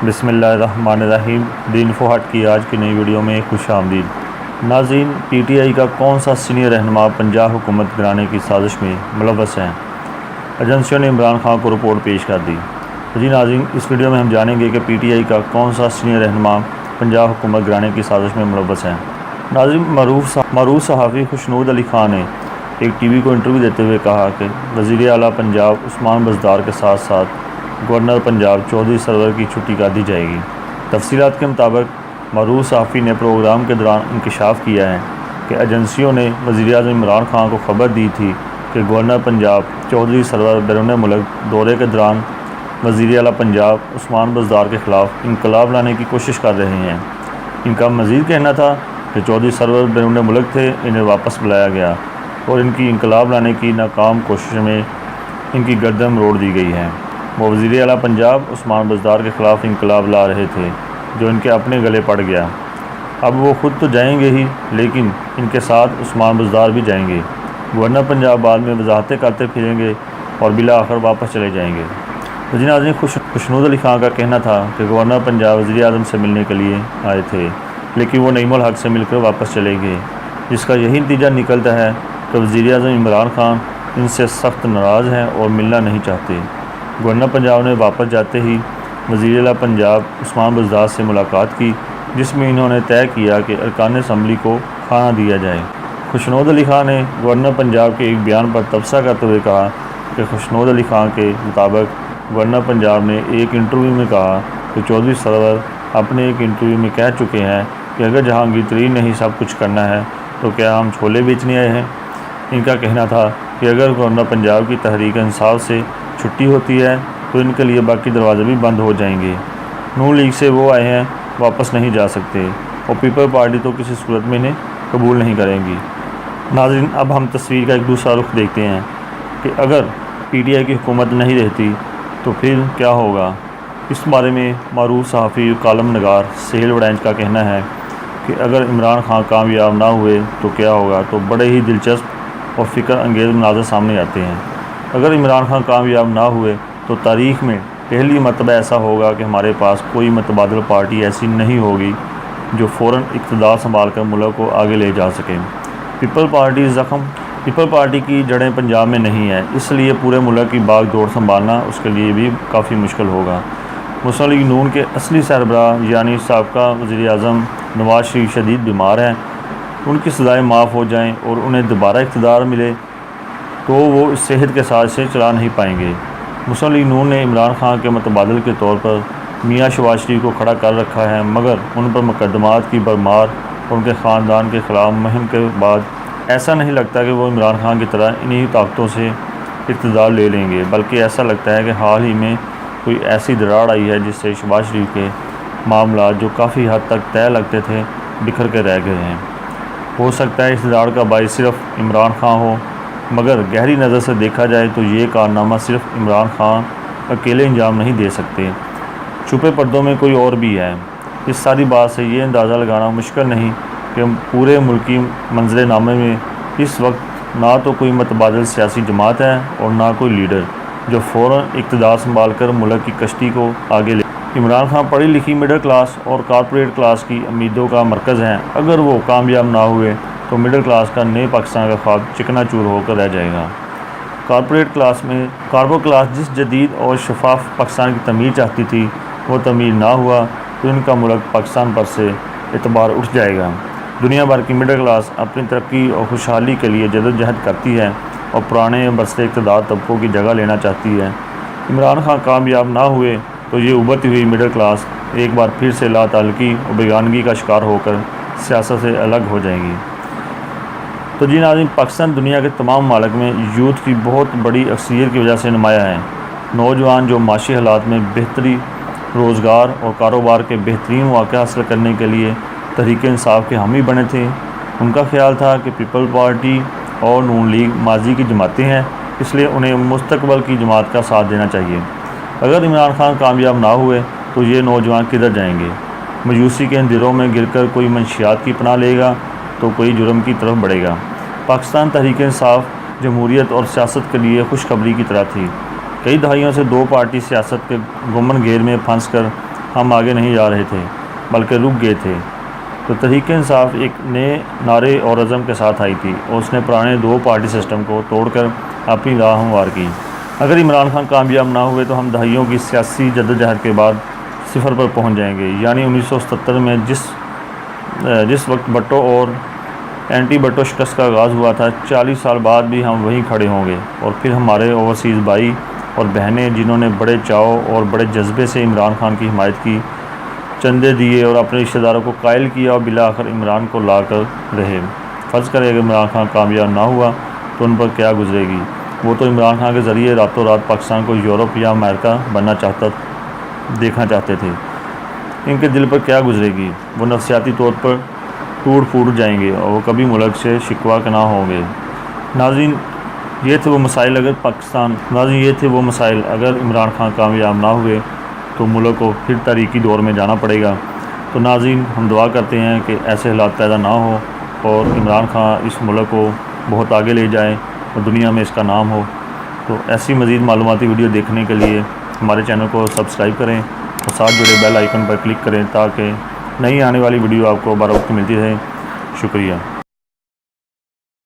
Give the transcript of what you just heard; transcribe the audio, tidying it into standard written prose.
بسم اللہ الرحمن الرحیم۔ دی انفو ہٹ کی آج کی نئی ویڈیو میں خوش آمدید۔ ناظرین، پی ٹی آئی کا کون سا سینئر رہنما پنجاب حکومت گرانے کی سازش میں ملوث ہیں؟ ایجنسیوں نے عمران خان کو رپورٹ پیش کر دی۔ جی ناظرین، اس ویڈیو میں ہم جانیں گے کہ پی ٹی آئی کا کون سا سینئر رہنما پنجاب حکومت گرانے کی سازش میں ملوث ہیں۔ ناظرین، معروف صحافی خوشنود علی خان نے ایک ٹی وی کو انٹرویو دیتے ہوئے کہا کہ وزیر اعلیٰ پنجاب عثمان بزدار کے ساتھ ساتھ گورنر پنجاب چودھری سرور کی چھٹی کر دی جائے گی۔ تفصیلات کے مطابق معروف صحافی نے پروگرام کے دوران انکشاف کیا ہے کہ ایجنسیوں نے وزیر اعظم عمران خان کو خبر دی تھی کہ گورنر پنجاب چودھری سرور بیرون ملک دورے کے دوران وزیر اعلیٰ پنجاب عثمان بزدار کے خلاف انقلاب لانے کی کوشش کر رہے ہیں۔ ان کا مزید کہنا تھا کہ چودھری سرور بیرون ملک تھے، انہیں واپس بلایا گیا اور ان کی انقلاب لانے کی ناکام کوشش میں ان کی گردن مروڑ دی گئی ہے۔ وہ وزیر اعلیٰ پنجاب عثمان بزدار کے خلاف انقلاب لا رہے تھے جو ان کے اپنے گلے پڑ گیا۔ اب وہ خود تو جائیں گے ہی، لیکن ان کے ساتھ عثمان بزدار بھی جائیں گے۔ گورنر پنجاب بعد میں وضاحتیں کرتے پھریں گے اور بالآخر واپس چلے جائیں گے۔ جی ناظرین، خوشنود علی خان کا کہنا تھا کہ گورنر پنجاب وزیر اعظم سے ملنے کے لیے آئے تھے، لیکن وہ نعیم الحق سے مل کر واپس چلے گئے، جس کا یہی نتیجہ نکلتا ہے کہ وزیر اعظم عمران خان ان سے سخت ناراض ہیں اور ملنا نہیں چاہتے۔ گورنر پنجاب نے واپس جاتے ہی وزیر اعلیٰ پنجاب عثمان بزدار سے ملاقات کی، جس میں انہوں نے طے کیا کہ ارکان اسمبلی کو کھانا دیا جائے۔ خوشنود علی خان نے گورنر پنجاب کے ایک بیان پر تبصرہ کرتے ہوئے کہا کہ خوشنود علی خان کے مطابق گورنر پنجاب نے ایک انٹرویو میں کہا کہ چودھری سرور اپنے ایک انٹرویو میں کہہ چکے ہیں کہ اگر جہانگیر ترین نے ہی سب کچھ کرنا ہے تو کیا ہم چھولے بیچنے آئے ہیں۔ ان کا کہنا تھا کہ اگر گورنر پنجاب کی تحریک انصاف سے چھٹی ہوتی ہے تو ان کے لیے باقی دروازے بھی بند ہو جائیں گے۔ نون لیگ سے وہ آئے ہیں، واپس نہیں جا سکتے اور پیپل پارٹی تو کسی صورت میں انہیں قبول نہیں کریں گی۔ ناظرین، اب ہم تصویر کا ایک دوسرا رخ دیکھتے ہیں کہ اگر پی ٹی آئی کی حکومت نہیں رہتی تو پھر کیا ہوگا۔ اس بارے میں معروف صحافی کالم نگار سہیل وڑینچ کا کہنا ہے کہ اگر عمران خان کامیاب نہ ہوئے تو کیا ہوگا، تو بڑے ہی دلچسپ اور فکر انگیز مناظر سامنے آتے ہیں۔ اگر عمران خان کامیاب نہ ہوئے تو تاریخ میں پہلی مرتبہ ایسا ہوگا کہ ہمارے پاس کوئی متبادل پارٹی ایسی نہیں ہوگی جو فوراً اقتدار سنبھال کر ملک کو آگے لے جا سکے۔ پیپل پارٹی کی جڑیں پنجاب میں نہیں ہیں، اس لیے پورے ملک کی باغ دوڑ سنبھالنا اس کے لیے بھی کافی مشکل ہوگا۔ مسلم لیگ نون کے اصلی سربراہ یعنی سابقہ وزیر اعظم نواز شریف شدید بیمار ہیں۔ ان کی سزائیں معاف ہو جائیں اور انہیں دوبارہ اقتدار ملے تو وہ اس صحت کے ساتھ سے چلا نہیں پائیں گے۔ مسلم لیگ نون نے عمران خان کے متبادل کے طور پر میاں شہباز شریف کو کھڑا کر رکھا ہے، مگر ان پر مقدمات کی بھرمار اور ان کے خاندان کے خلاف مہم کے بعد ایسا نہیں لگتا کہ وہ عمران خان کی طرح انہی طاقتوں سے اقتدار لے لیں گے، بلکہ ایسا لگتا ہے کہ حال ہی میں کوئی ایسی دراڑ آئی ہے جس سے شہباز شریف کے معاملات جو کافی حد تک طے لگتے تھے بکھر کے رہ گئے ہیں۔ ہو سکتا ہے اس دراڑ کا باعث صرف عمران خان ہو، مگر گہری نظر سے دیکھا جائے تو یہ کارنامہ صرف عمران خان اکیلے انجام نہیں دے سکتے، چھپے پردوں میں کوئی اور بھی ہے۔ اس ساری بات سے یہ اندازہ لگانا مشکل نہیں کہ پورے ملکی منظر نامے میں اس وقت نہ تو کوئی متبادل سیاسی جماعت ہے اور نہ کوئی لیڈر جو فوراً اقتدار سنبھال کر ملک کی کشتی کو آگے لے۔ عمران خان پڑھی لکھی مڈل کلاس اور کارپوریٹ کلاس کی امیدوں کا مرکز ہیں۔ اگر وہ کامیاب نہ ہوئے تو مڈل کلاس کا نئے پاکستان کا خواب چکنا چور ہو کر رہ جائے گا۔ کارپو کلاس جس جدید اور شفاف پاکستان کی تعمیر چاہتی تھی وہ تعمیر نہ ہوا تو ان کا ملک پاکستان پر سے اعتبار اٹھ جائے گا۔ دنیا بھر کی مڈل کلاس اپنی ترقی اور خوشحالی کے لیے جدوجہد کرتی ہے اور پرانے برسر اقتدار طبقوں کی جگہ لینا چاہتی ہے۔ عمران خان کامیاب نہ ہوئے تو یہ ابھرتی ہوئی مڈل کلاس ایک بار پھر سے لا تعلقی اور بیگانگی کا شکار ہو کر سیاست سے الگ ہو جائے گی۔ تو جی ناظرین، پاکستان دنیا کے تمام ممالک میں یوتھ کی بہت بڑی اکثریت کی وجہ سے نمایاں ہے۔ نوجوان جو معاشی حالات میں بہتری، روزگار اور کاروبار کے بہترین مواقع حاصل کرنے کے لیے تحریک انصاف کے حامی بنے تھے، ان کا خیال تھا کہ پیپل پارٹی اور نون لیگ ماضی کی جماعتیں ہیں، اس لیے انہیں مستقبل کی جماعت کا ساتھ دینا چاہیے۔ اگر عمران خان کامیاب نہ ہوئے تو یہ نوجوان کدھر جائیں گے؟ مایوسی کے اندھیروں میں گر کر کوئی منشیات کی پناہ لے گا تو کوئی جرم کی طرف بڑھے گا۔ پاکستان تحریک انصاف جمہوریت اور سیاست کے لیے خوشخبری کی طرح تھی۔ کئی دہائیوں سے دو پارٹی سیاست کے گمن گھیر میں پھنس کر ہم آگے نہیں جا رہے تھے بلکہ رک گئے تھے۔ تو تحریک انصاف ایک نئے نعرے اور عزم کے ساتھ آئی تھی اور اس نے پرانے 2 پارٹی سسٹم کو توڑ کر اپنی راہ ہموار کی۔ اگر عمران خان کامیاب نہ ہوئے تو ہم دہائیوں کی سیاسی جدوجہد کے بعد صفر پر پہنچ جائیں گے، یعنی 1977 میں جس وقت بھٹو اور اینٹی بھٹو شکست کا آغاز ہوا تھا، 40 سال بعد بھی ہم وہیں کھڑے ہوں گے۔ اور پھر ہمارے اوورسیز بھائی اور بہنیں جنہوں نے بڑے چاؤ اور بڑے جذبے سے عمران خان کی حمایت کی، چندے دیے اور اپنے رشتہ داروں کو قائل کیا اور بالآخر عمران کو لا کر رہے۔ فرض کریں اگر عمران خان کامیاب نہ ہوا تو ان پر کیا گزرے گی؟ وہ تو عمران خان کے ذریعے راتوں رات پاکستان کو یورپ یا امریکہ بننا دیکھنا چاہتے تھے۔ ان کے دل پر کیا گزرے گی؟ وہ نفسیاتی طور پر ٹوٹ پھوٹ جائیں گے اور وہ کبھی ملک سے شکوہ نہ ہوں گے۔ ناظرین یہ تھے وہ مسائل اگر عمران خان کامیاب نہ ہوئے تو ملک کو پھر تاریخی دور میں جانا پڑے گا۔ تو ناظرین ہم دعا کرتے ہیں کہ ایسے حالات پیدا نہ ہوں اور عمران خان اس ملک کو بہت آگے لے جائیں اور دنیا میں اس کا نام ہو۔ تو ایسی مزید معلوماتی ویڈیو دیکھنے کے لیے ہمارے چینل کو سبسکرائب کریں اور ساتھ جڑے بیل آئیکن پر کلک کریں تاکہ نئی آنے والی ویڈیو آپ کو بر وقت ملتی رہے۔ شکریہ۔